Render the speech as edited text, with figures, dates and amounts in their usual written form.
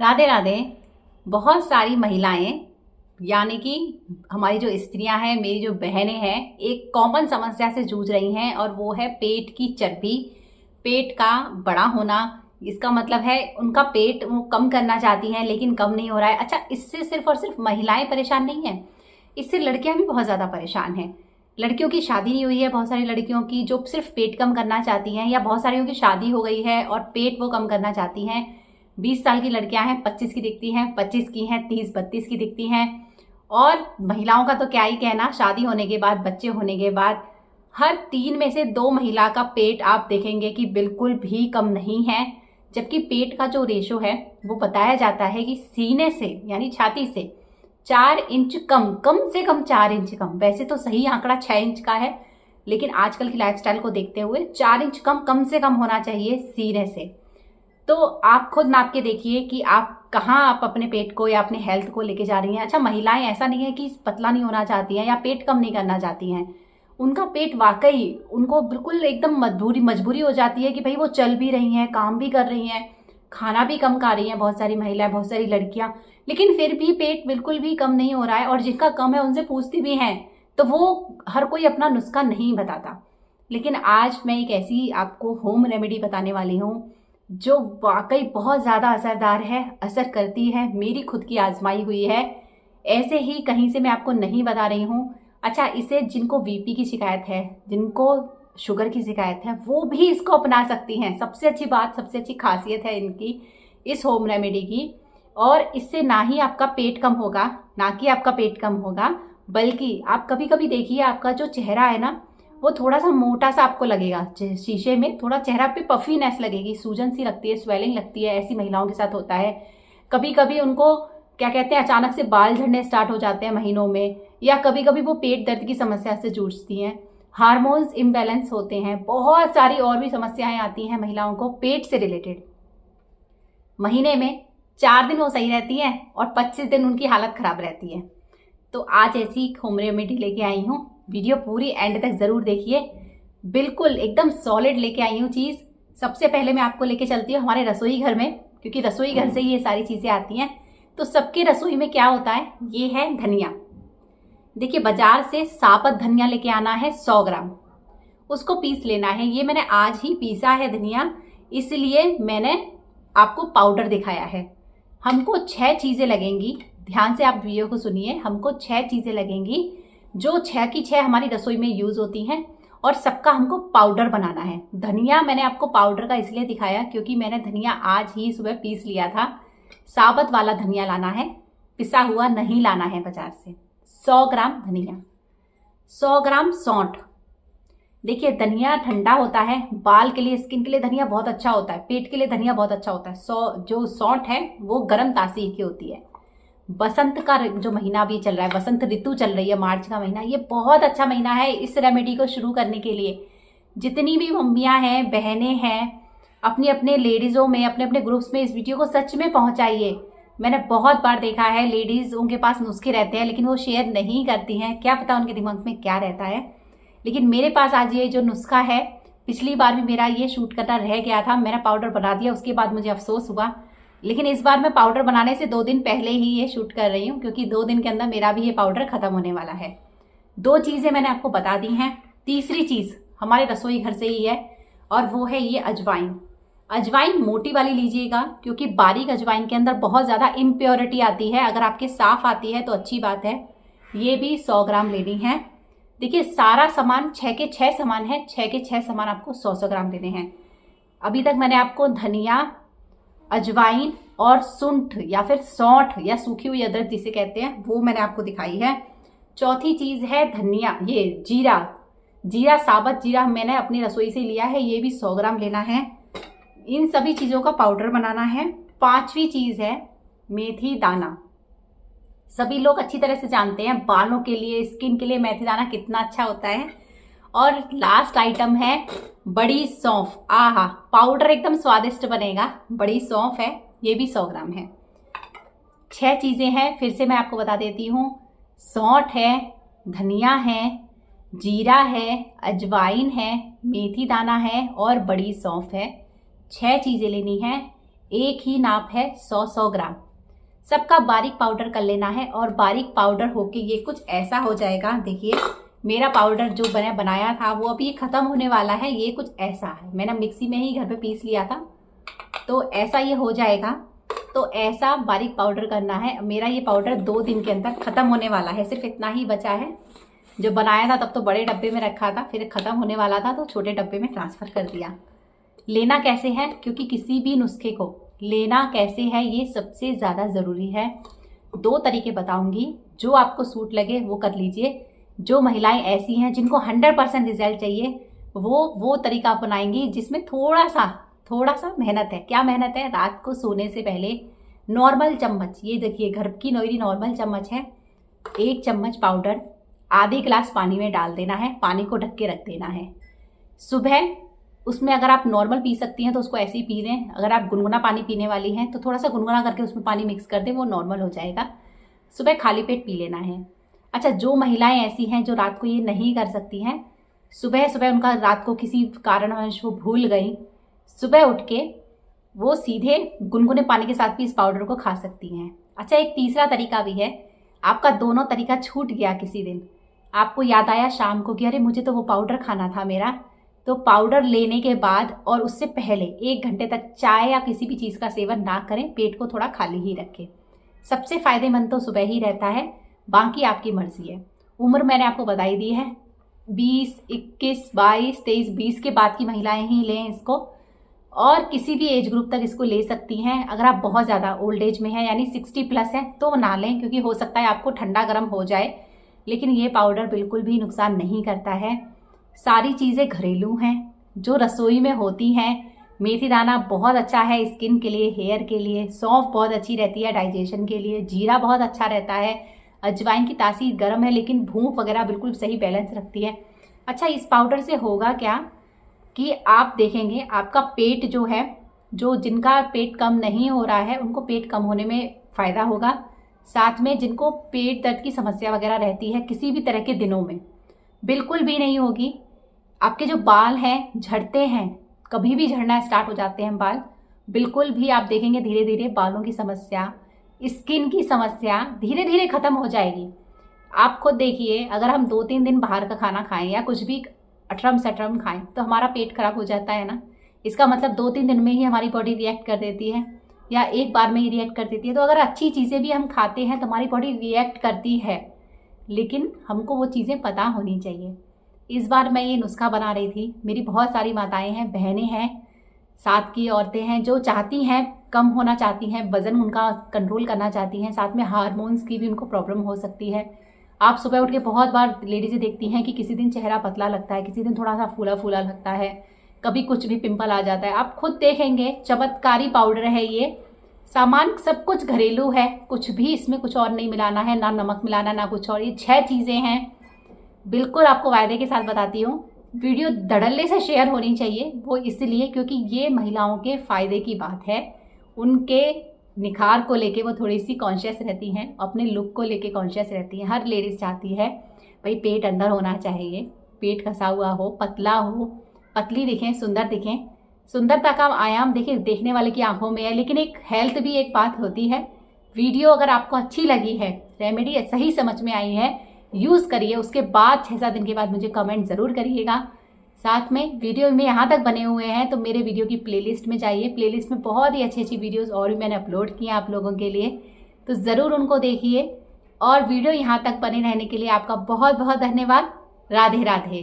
राधे राधे। बहुत सारी महिलाएं यानी कि हमारी जो स्त्रियां हैं, मेरी जो बहनें हैं, एक कॉमन समस्या से जूझ रही हैं और वो है पेट की चर्बी, पेट का बड़ा होना। इसका मतलब है उनका पेट वो कम करना चाहती हैं लेकिन कम नहीं हो रहा है। अच्छा, इससे सिर्फ और सिर्फ महिलाएं परेशान नहीं हैं, इससे लड़कियां भी बहुत ज़्यादा परेशान हैं। लड़कियों की शादी नहीं हुई है, बहुत सारी लड़कियों की जो सिर्फ पेट कम करना चाहती हैं, या बहुत सारियों की शादी हो गई है और पेट वो कम करना चाहती हैं। 20 साल की लड़कियां हैं, 25 की दिखती हैं, 25 की हैं, 30-32 की दिखती हैं। और महिलाओं का तो क्या ही कहना, शादी होने के बाद, बच्चे होने के बाद हर 3 में से 2 महिला का पेट आप देखेंगे कि बिल्कुल भी कम नहीं है। जबकि पेट का जो रेशो है वो बताया जाता है कि सीने से यानी छाती से 4 इंच कम से कम 4 इंच कम। वैसे तो सही आंकड़ा 6 इंच का है, लेकिन आजकल की लाइफस्टाइल को देखते हुए 4 इंच कम से कम होना चाहिए सीने से। तो आप खुद नाप के देखिए कि आप कहाँ आप अपने पेट को या अपने हेल्थ को लेके जा रही हैं। अच्छा, महिलाएं ऐसा नहीं है कि पतला नहीं होना चाहती हैं या पेट कम नहीं करना चाहती हैं। उनका पेट वाकई उनको बिल्कुल एकदम मजबूरी हो जाती है कि भाई वो चल भी रही हैं, काम भी कर रही हैं, खाना भी कम खा रही हैं, बहुत सारी महिलाएं, बहुत सारी लड़कियां, लेकिन फिर भी पेट बिल्कुल भी कम नहीं हो रहा है। और जिनका कम है उनसे पूछती भी हैं तो वो हर कोई अपना नुस्खा नहीं बताता। लेकिन आज मैं एक ऐसी आपको होम रेमेडी बताने वाली हूँ जो वाकई बहुत ज़्यादा असरदार है, असर करती है, मेरी खुद की आजमाई हुई है, ऐसे ही कहीं से मैं आपको नहीं बता रही हूँ। अच्छा, इसे जिनको बीपी की शिकायत है, जिनको शुगर की शिकायत है, वो भी इसको अपना सकती हैं। सबसे अच्छी बात, सबसे अच्छी खासियत है इनकी, इस होम रेमेडी की। और इससे ना ही आपका पेट कम होगा, ना कि आपका पेट कम होगा, बल्कि आप कभी कभी देखिए आपका जो चेहरा है ना, वो थोड़ा सा मोटा सा आपको लगेगा। शीशे में थोड़ा चेहरा पे पफीनेस लगेगी, सूजन सी लगती है, स्वेलिंग लगती है। ऐसी महिलाओं के साथ होता है। कभी कभी उनको क्या कहते हैं, अचानक से बाल झड़ने स्टार्ट हो जाते हैं महीनों में, या कभी कभी वो पेट दर्द की समस्या से जूझती हैं, हार्मोन्स इम्बैलेंस होते हैं, बहुत सारी और भी समस्याएं आती हैं महिलाओं को पेट से रिलेटेड। महीने में 4 दिन वो सही रहती हैं और 25 दिन उनकी हालत खराब रहती है। तो आज ऐसी होम रेमेडी लेके आई हूँ, वीडियो पूरी एंड तक जरूर देखिए। बिल्कुल एकदम सॉलिड लेके आई हूँ चीज़। सबसे पहले मैं आपको लेके चलती हूँ हमारे रसोई घर में, क्योंकि रसोई घर से ही ये सारी चीज़ें आती हैं। तो सबके रसोई में क्या होता है, ये है धनिया। देखिए, बाजार से साबुत धनिया लेके आना है 100 ग्राम, उसको पीस लेना है। ये मैंने आज ही पीसा है धनिया, इसलिए मैंने आपको पाउडर दिखाया है। हमको 6 चीज़ें लगेंगी, ध्यान से आप वीडियो को सुनिए। हमको 6 चीज़ें लगेंगी जो 6 की 6 हमारी रसोई में यूज़ होती हैं, और सबका हमको पाउडर बनाना है। धनिया मैंने आपको पाउडर का इसलिए दिखाया क्योंकि मैंने धनिया आज ही सुबह पीस लिया था। साबुत वाला धनिया लाना है, पिसा हुआ नहीं लाना है बाजार से। 100 ग्राम धनिया, 100 ग्राम सौंठ। देखिए, धनिया ठंडा होता है, बाल के लिए, स्किन के लिए धनिया बहुत अच्छा होता है, पेट के लिए धनिया बहुत अच्छा होता है। जो सौंठ है वो गर्म तासीर की होती है। बसंत का जो महीना भी चल रहा है, बसंत ऋतु चल रही है, मार्च का महीना, ये बहुत अच्छा महीना है इस रेमेडी को शुरू करने के लिए। जितनी भी मम्मियां हैं, बहनें हैं, अपने अपने लेडीज़ों में, अपने अपने ग्रुप्स में इस वीडियो को सच में पहुंचाइए। मैंने बहुत बार देखा है लेडीज़, उनके पास नुस्खे रहते हैं लेकिन वो शेयर नहीं करती हैं, क्या पता उनके दिमाग में क्या रहता है। लेकिन मेरे पास आज ये जो नुस्खा है, पिछली बार भी मेरा ये शूट करना रह गया था, मैंने पाउडर बना दिया, उसके बाद मुझे अफसोस हुआ। लेकिन इस बार मैं पाउडर बनाने से 2 दिन पहले ही ये शूट कर रही हूँ, क्योंकि 2 दिन के अंदर मेरा भी ये पाउडर खत्म होने वाला है। 2 चीज़ें मैंने आपको बता दी हैं, तीसरी चीज़ हमारे रसोई घर से ही है, और वो है ये अजवाइन। अजवाइन मोटी वाली लीजिएगा, क्योंकि बारीक अजवाइन के अंदर बहुत ज़्यादा इम्प्योरिटी आती है। अगर आपके साफ़ आती है तो अच्छी बात है। ये भी 100 ग्राम लेनी है। देखिए, सारा सामान 6 के 6 सामान है, 6 के 6 सामान आपको 100-100 ग्राम लेने हैं। अभी तक मैंने आपको धनिया, अजवाइन और सुंठ या फिर सौंठ या सूखी हुई अदरक जिसे कहते हैं, वो मैंने आपको दिखाई है। चौथी चीज़ है धनिया, ये जीरा, साबुत जीरा मैंने अपनी रसोई से लिया है, ये भी 100 ग्राम लेना है। इन सभी चीज़ों का पाउडर बनाना है। 5वीं चीज़ है मेथी दाना। सभी लोग अच्छी तरह से जानते हैं बालों के लिए, स्किन के लिए मेथी दाना कितना अच्छा होता है। और लास्ट आइटम है बड़ी सौंफ। आहा, पाउडर एकदम स्वादिष्ट बनेगा। बड़ी सौंफ है, ये भी 100 ग्राम है। 6 चीज़ें हैं, फिर से मैं आपको बता देती हूँ। सौंठ है, धनिया है, जीरा है, अजवाइन है, मेथी दाना है और बड़ी सौंफ है। 6 चीज़ें लेनी है। एक ही नाप है 100 ग्राम। सबका बारीक पाउडर कर लेना है और बारीक पाउडर होके ये कुछ ऐसा हो जाएगा। देखिए मेरा पाउडर जो बनाया था वो अभी ख़त्म होने वाला है। ये कुछ ऐसा है, मैंने मिक्सी में ही घर पे पीस लिया था, तो ऐसा ये हो जाएगा। तो ऐसा बारीक पाउडर करना है। मेरा ये पाउडर 2 दिन के अंदर ख़त्म होने वाला है। सिर्फ इतना ही बचा है। जब बनाया था तब तो बड़े डब्बे में रखा था, फिर ख़त्म होने वाला था तो छोटे डब्बे में ट्रांसफ़र कर दिया। लेना कैसे है, क्योंकि किसी भी नुस्खे को लेना कैसे है ये सबसे ज़्यादा ज़रूरी है। 2 तरीके बताऊंगी, जो आपको सूट लगे वो कर लीजिए। जो महिलाएं ऐसी हैं जिनको 100% रिजल्ट चाहिए वो तरीका अपनाएंगी जिसमें थोड़ा सा मेहनत है। क्या मेहनत है, रात को सोने से पहले नॉर्मल चम्मच, ये देखिए घर की मेरी नॉर्मल चम्मच है, 1 चम्मच पाउडर आधे गिलास पानी में डाल देना है। पानी को ढक के रख देना है। सुबह उसमें अगर आप नॉर्मल पी सकती हैं तो उसको ऐसे ही पी लें। अगर आप गुनगुना पानी पीने वाली हैं तो थोड़ा सा गुनगुना करके उसमें पानी मिक्स कर दें, वो नॉर्मल हो जाएगा। सुबह खाली पेट पी लेना है। अच्छा, जो महिलाएं ऐसी हैं जो रात को ये नहीं कर सकती हैं, सुबह उनका रात को किसी कारणवश वो भूल गई, सुबह उठ के वो सीधे गुनगुने पानी के साथ भी इस पाउडर को खा सकती हैं। अच्छा, एक तीसरा तरीका भी है। आपका दोनों तरीका छूट गया, किसी दिन आपको याद आया शाम को कि अरे मुझे तो वो पाउडर खाना था मेरा, तो पाउडर लेने के बाद और उससे पहले 1 घंटे तक चाय या किसी भी चीज़ का सेवन ना करें। पेट को थोड़ा खाली ही रखें। सबसे फ़ायदेमंद तो सुबह ही रहता है, बाकी आपकी मर्जी है। उम्र मैंने आपको बताई दी है, 20, 21, 22, 23, 20 के बाद की महिलाएं ही लें इसको, और किसी भी एज ग्रुप तक इसको ले सकती हैं। अगर आप बहुत ज़्यादा ओल्ड एज में हैं यानी 60+ हैं तो ना लें, क्योंकि हो सकता है आपको ठंडा गर्म हो जाए, लेकिन ये पाउडर बिल्कुल भी नुकसान नहीं करता है। सारी चीज़ें घरेलू हैं जो रसोई में होती हैं। मेथी दाना बहुत अच्छा है स्किन के लिए, हेयर के लिए। सौंफ बहुत अच्छी रहती है डाइजेशन के लिए। जीरा बहुत अच्छा रहता है। अजवाइन की तासीर गर्म है लेकिन भूख वगैरह बिल्कुल सही बैलेंस रखती है। अच्छा, इस पाउडर से होगा क्या कि आप देखेंगे आपका पेट जो है, जो जिनका पेट कम नहीं हो रहा है उनको पेट कम होने में फ़ायदा होगा। साथ में जिनको पेट दर्द की समस्या वगैरह रहती है किसी भी तरह के दिनों में, बिल्कुल भी नहीं होगी। आपके जो बाल हैं झड़ते हैं, कभी भी झड़ना स्टार्ट हो जाते हैं बाल, बिल्कुल भी आप देखेंगे धीरे धीरे बालों की समस्या, स्किन की समस्या धीरे धीरे ख़त्म हो जाएगी। आप खुद देखिए, अगर हम 2-3 दिन बाहर का खाना खाएं या कुछ भी अटरम सटरम खाएं तो हमारा पेट खराब हो जाता है ना। इसका मतलब 2-3 दिन में ही हमारी बॉडी रिएक्ट कर देती है या एक बार में ही रिएक्ट कर देती है। तो अगर अच्छी चीज़ें भी हम खाते हैं तो हमारी बॉडी रिएक्ट करती है, लेकिन हमको वो चीज़ें पता होनी चाहिए। इस बार मैं ये नुस्खा बना रही थी। मेरी बहुत सारी माताएं हैं, बहनें हैं, साथ की औरतें हैं जो चाहती हैं, कम होना चाहती हैं, वज़न उनका कंट्रोल करना चाहती हैं, साथ में हार्मोन्स की भी उनको प्रॉब्लम हो सकती है। आप सुबह उठ के बहुत बार लेडीज़ें देखती हैं कि किसी दिन चेहरा पतला लगता है, किसी दिन थोड़ा सा फूला फूला लगता है, कभी कुछ भी पिंपल आ जाता है। आप खुद देखेंगे चमत्कारी पाउडर है ये। सामान सब कुछ घरेलू है, कुछ भी इसमें कुछ और नहीं मिलाना है, ना नमक मिलाना ना कुछ और। ये 6 चीज़ें हैं, बिल्कुल आपको वायदे के साथ बताती हूँ। वीडियो धड़ल्ले से शेयर होनी चाहिए, वो इसलिए क्योंकि ये महिलाओं के फ़ायदे की बात है। उनके निखार को लेके वो थोड़ी सी कॉन्शियस रहती हैं, अपने लुक को लेके कॉन्शियस रहती हैं। हर लेडीज़ चाहती है भाई पेट अंदर होना चाहिए, पेट कसा हुआ हो, पतला हो, पतली दिखें, सुंदर दिखें। सुंदरता का आयाम देखिए देखने वाले की आंखों में है, लेकिन एक हेल्थ भी एक बात होती है। वीडियो अगर आपको अच्छी लगी है, रेमेडी सही समझ में आई है, यूज़ करिए। उसके बाद 6-7 दिन के बाद मुझे कमेंट ज़रूर करिएगा। साथ में वीडियो में यहाँ तक बने हुए हैं तो मेरे वीडियो की प्लेलिस्ट में जाइए। प्लेलिस्ट में बहुत ही अच्छी अच्छी वीडियोस और भी मैंने अपलोड किए हैं आप लोगों के लिए, तो ज़रूर उनको देखिए। और वीडियो यहाँ तक बने रहने के लिए आपका बहुत बहुत धन्यवाद। राधे राधे।